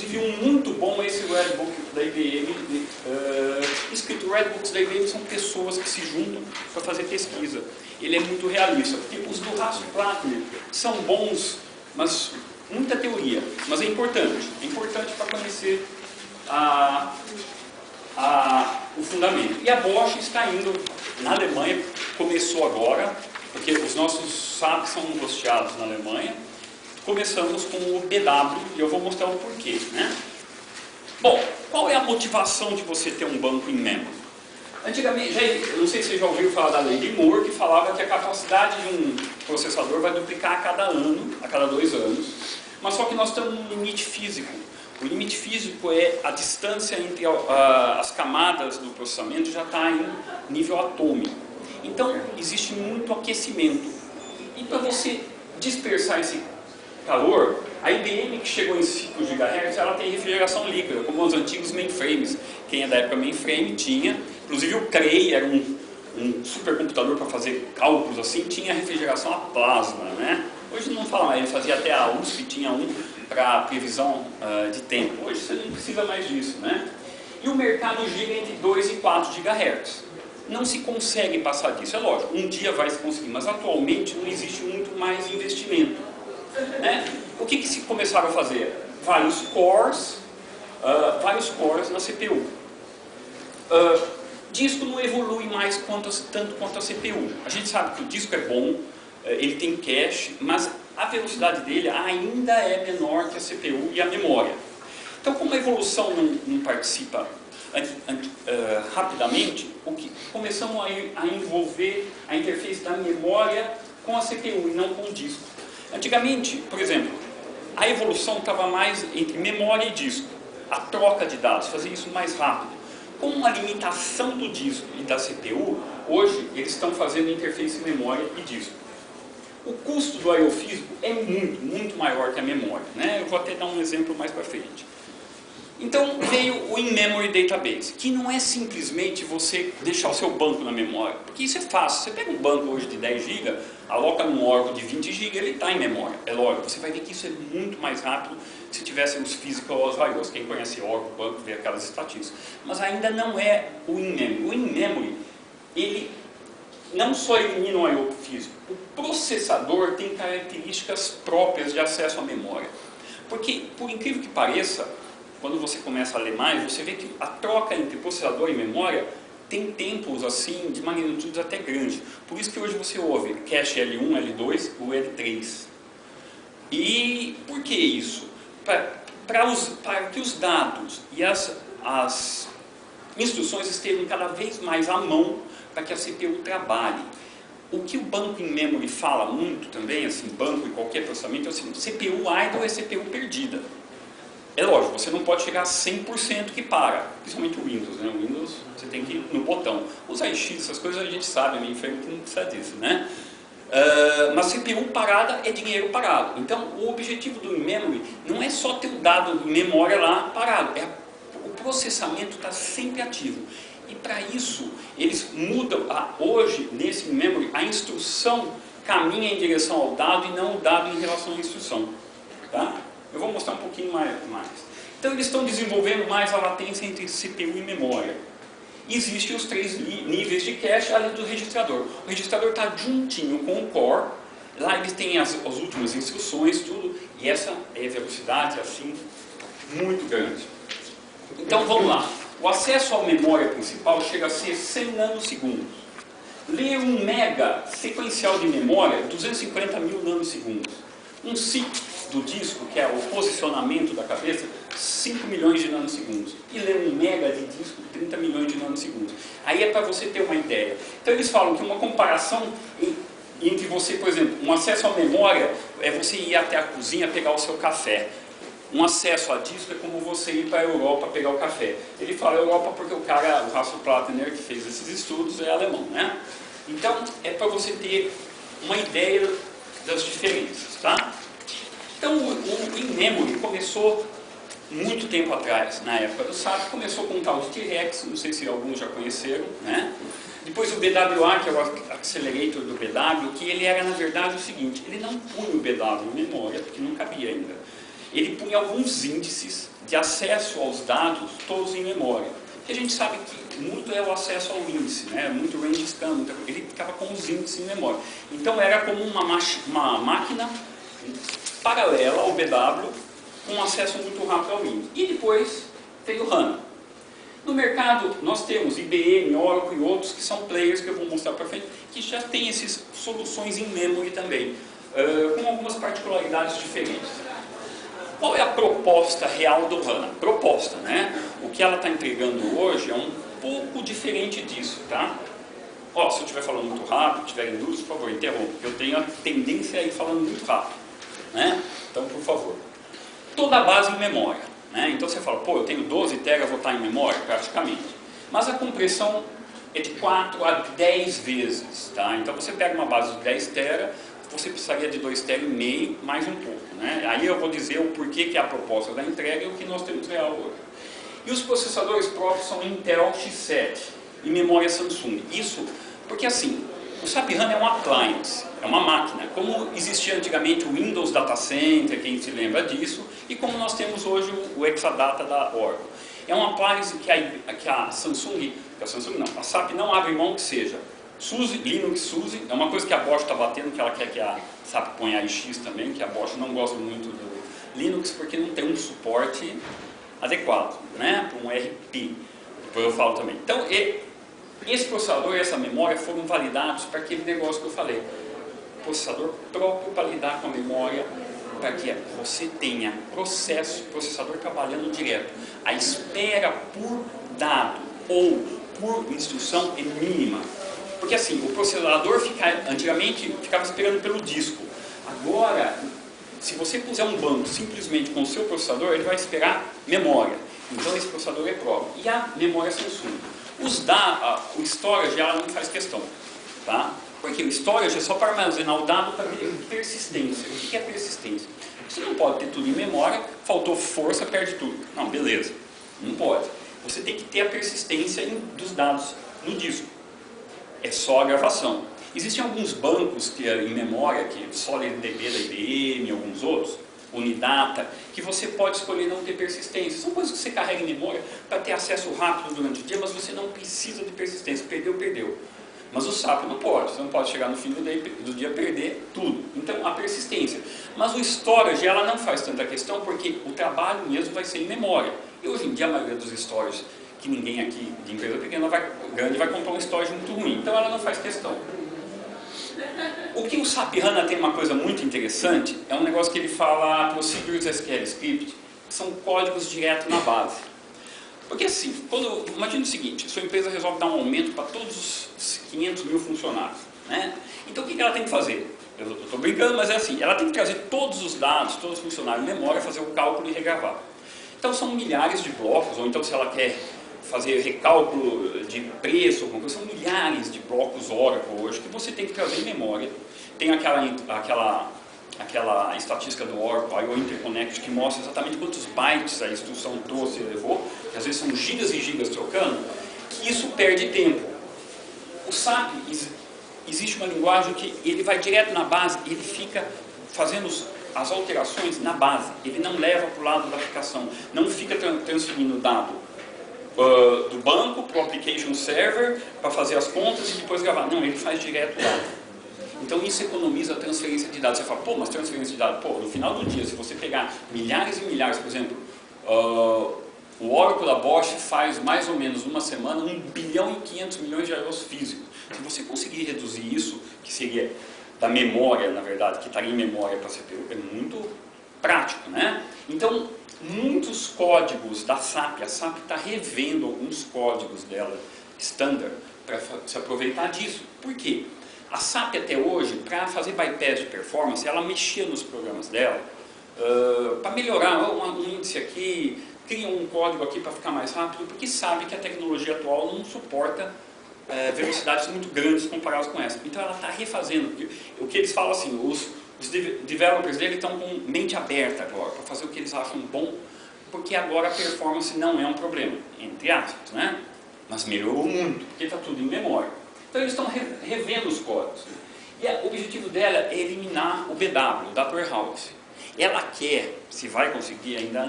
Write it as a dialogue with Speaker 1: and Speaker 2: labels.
Speaker 1: inclusive um muito bom é esse Redbook da IBM. Escrito Redbooks da IBM são pessoas que se juntam para fazer pesquisa. Ele é muito realista, porque os do Hasso-Plattner são bons, mas muita teoria, mas é importante para conhecer o fundamento. E a Bosch está indo na Alemanha, começou agora, porque os nossos SAPs são hosteados na Alemanha. Começamos com o BW e eu vou mostrar o porquê, né? Bom, qual é a motivação de você ter um banco in memory? Antigamente, eu não sei se você já ouviu falar da lei de Moore, que falava que a capacidade de um processador vai duplicar a cada ano, a cada 2 anos, mas só que nós temos um limite físico. O limite físico é a distância entre as camadas do processamento já está em nível atômico. Então, existe muito aquecimento. E para você dispersar esse calor, a IBM, que chegou em 5 GHz, ela tem refrigeração líquida, como os antigos mainframes. Quem é da época mainframe tinha, inclusive o Cray era um supercomputador para fazer cálculos assim, tinha refrigeração a plasma, né? Hoje não fala mais, ele fazia até a USP, tinha um para previsão de tempo. Hoje você não precisa mais disso, né? E o mercado gira entre 2 e 4 GHz. Não se consegue passar disso, é lógico, um dia vai se conseguir, mas atualmente não existe muito mais investimento. Né? O que se começaram a fazer? Vários cores na CPU. Disco não evolui mais tanto quanto a CPU. A gente sabe que o disco é bom, ele tem cache, mas a velocidade dele ainda é menor que a CPU e a memória. Então, como a evolução não participa rapidamente, começamos a envolver a interface da memória com a CPU e não com o disco. Antigamente, por exemplo, a evolução estava mais entre memória e disco. A troca de dados, fazer isso mais rápido. Com a limitação do disco e da CPU, hoje eles estão fazendo interface memória e disco. O custo do I/O físico é muito maior que a memória, né? Eu vou até dar um exemplo mais para frente. Então veio o In-Memory Database, que não é simplesmente você deixar o seu banco na memória, porque isso é fácil. Você pega um banco hoje de 10 GB, aloca num Oracle de 20 GB, ele está em memória. É lógico, você vai ver que isso é muito mais rápido se tivesse os physical I/Os. Quem conhece Oracle, banco, vê aquelas estatísticas. Mas ainda não é o In-Memory. O In-Memory, ele não só elimina o I/O físico, o processador tem características próprias de acesso à memória. Porque, por incrível que pareça, quando você começa a ler mais, você vê que a troca entre processador e memória tem tempos assim de magnitudes até grandes. Por isso que hoje você ouve cache L1, L2 ou L3. E por que isso? Para que os dados e as instruções estejam cada vez mais à mão para que a CPU trabalhe. O que o banco in memory fala muito também, assim, banco e qualquer processamento, é o seguinte: CPU idle é CPU perdida. É lógico, você não pode chegar a 100% que para, principalmente o Windows, né? O Windows você tem que ir no botão. Os AIX, essas coisas a gente sabe, a minha frame que não precisa disso, né? Mas CPU parada é dinheiro parado. Então o objetivo do in-memory não é só ter o dado de memória lá parado, o processamento está sempre ativo. E para isso eles mudam, hoje nesse in-memory a instrução caminha em direção ao dado e não o dado em relação à instrução. Tá? Eu vou mostrar um pouquinho mais. Então eles estão desenvolvendo mais a latência entre CPU e memória. Existem os 3 níveis de cache além do registrador. O registrador está juntinho com o core, lá eles têm as últimas instruções, tudo, e essa é a velocidade assim, muito grande. Então vamos lá. O acesso à memória principal chega a ser 100 nanosegundos. Ler 1 mega sequencial de memória, 250 mil nanosegundos. Um SIP do disco, que é o posicionamento da cabeça, 5 milhões de nanosegundos. E ler 1 mega de disco, 30 milhões de nanosegundos. Aí é para você ter uma ideia. Então eles falam que uma comparação entre você, por exemplo, um acesso à memória é você ir até a cozinha pegar o seu café. Um acesso a disco é como você ir para a Europa pegar o café. Ele fala Europa porque o Hasso-Plattner, que fez esses estudos, é alemão, né? Então é para você ter uma ideia das diferenças, tá? Então o in-memory começou muito tempo atrás, na época do SAP, começou com o tal de T-Rex, não sei se alguns já conheceram, né? Depois o BWA, que é o accelerator do BW, que ele era na verdade o seguinte: ele não punha o BW em memória, porque não cabia ainda. ele punha alguns índices de acesso aos dados, todos em memória. Porque a gente sabe que muito é o acesso ao índice, né? Muito range scan, ele ficava com os índices em memória. Então era como uma máquina paralela ao BW, com acesso muito rápido ao índice. E depois veio o HANA. No mercado nós temos IBM, Oracle e outros que são players que eu vou mostrar para frente, que já tem essas soluções em memory também, com algumas particularidades diferentes. Qual é a proposta real do HANA? Proposta, né? O que ela está entregando hoje é um pouco diferente disso, tá? Ó, se eu estiver falando muito rápido, tiverem dúvidas, por favor, interrompa, porque eu tenho a tendência a ir falando muito rápido, né? Então, por favor. Toda a base em memória, né? Então você fala, pô, eu tenho 12 TB, vou estar em memória? Praticamente. Mas a compressão é de 4 a 10 vezes, tá? Então você pega uma base de 10 TB, você precisaria de 2,5 TB mais um pouco, né? Aí eu vou dizer o porquê que é a proposta da entrega e o que nós temos real hoje. E os processadores próprios são Intel X7 e memória Samsung. Isso porque assim, o SAP HANA é um appliance, é uma máquina, como existia antigamente o Windows Data Center, quem se lembra disso, e como nós temos hoje o Exadata da Oracle. É um appliance que a Samsung não, a SAP não abre mão que seja SUSE, Linux SUSE, é uma coisa que a Bosch está batendo, que ela quer que a SAP ponha AIX também, que a Bosch não gosta muito do Linux porque não tem um suporte adequado, né, para um RP, depois eu falo também. Então, esse processador e essa memória foram validados para aquele negócio que eu falei, processador próprio para lidar com a memória, para que você tenha processador trabalhando direto. A espera por dado ou por instrução é mínima. Porque assim, o processador antigamente ficava esperando pelo disco. Agora, se você puser um banco simplesmente com o seu processador, ele vai esperar memória. Então esse processador é próprio. E a memória Samsung. O storage ela não faz questão. Tá? Porque o storage é só para armazenar o dado para ter persistência. O que é persistência? Você não pode ter tudo em memória, faltou força, perde tudo. Não, beleza. Não pode. Você tem que ter a persistência dos dados no disco. É só a gravação. Existem alguns bancos que em memória, que SolidDB da IBM e alguns outros, Unidata, que você pode escolher não ter persistência. São coisas que você carrega em memória para ter acesso rápido durante o dia, mas você não precisa de persistência. Perdeu, perdeu. Mas o SAP não pode. Você não pode chegar no fim do dia perder tudo. Então, a persistência. Mas o storage, ela não faz tanta questão, porque o trabalho mesmo vai ser em memória. E hoje em dia, a maioria dos storage, que ninguém aqui de empresa pequena grande vai comprar um storage muito ruim. Então, ela não faz questão. O que o SAP HANA tem uma coisa muito interessante, é um negócio que ele fala Procedures SQL Script, que são códigos direto na base. Porque assim, imagine o seguinte, sua empresa resolve dar um aumento para todos os 500 mil funcionários, né? Então o que ela tem que fazer? Eu estou brincando, mas é assim, ela tem que trazer todos os dados, todos os funcionários em memória, fazer o cálculo e regravar. Então são milhares de blocos, ou então se ela quer fazer recálculo de preço, são milhares de blocos Oracle hoje que você tem que trazer em memória. Tem aquela estatística do Oracle, o Interconnect, que mostra exatamente quantos bytes a instrução trouxe e levou, que às vezes são gigas e gigas trocando, que isso perde tempo. O SAP, existe uma linguagem que ele vai direto na base, ele fica fazendo as alterações na base, ele não leva para o lado da aplicação, não fica transferindo dado do banco para o application server, para fazer as contas e depois gravar. Não, ele faz direto lá. Então isso economiza a transferência de dados. Você fala, pô, mas transferência de dados, pô, no final do dia, se você pegar milhares e milhares, por exemplo, o Oracle da Bosch faz mais ou menos uma semana 1 bilhão e 500 milhões de euros físicos. Se você conseguir reduzir isso, que seria da memória, na verdade, que estaria em memória para a CPU, é muito prático, né? Então, muitos códigos da SAP, a SAP está revendo alguns códigos dela, standard, para se aproveitar disso. Por quê? A SAP até hoje, para fazer bypass de performance, ela mexia nos programas dela para melhorar um índice aqui, cria um código aqui para ficar mais rápido, porque sabe que a tecnologia atual não suporta velocidades muito grandes comparadas com essa. Então ela está refazendo. O que eles falam assim, os developers dele estão com mente aberta agora, para fazer o que eles acham bom, porque agora a performance não é um problema, entre aspas, né? Mas melhorou muito, porque está tudo em memória. Então eles estão revendo os códigos. E o objetivo dela é eliminar o BW, o Data Warehouse. ela quer, se vai conseguir ainda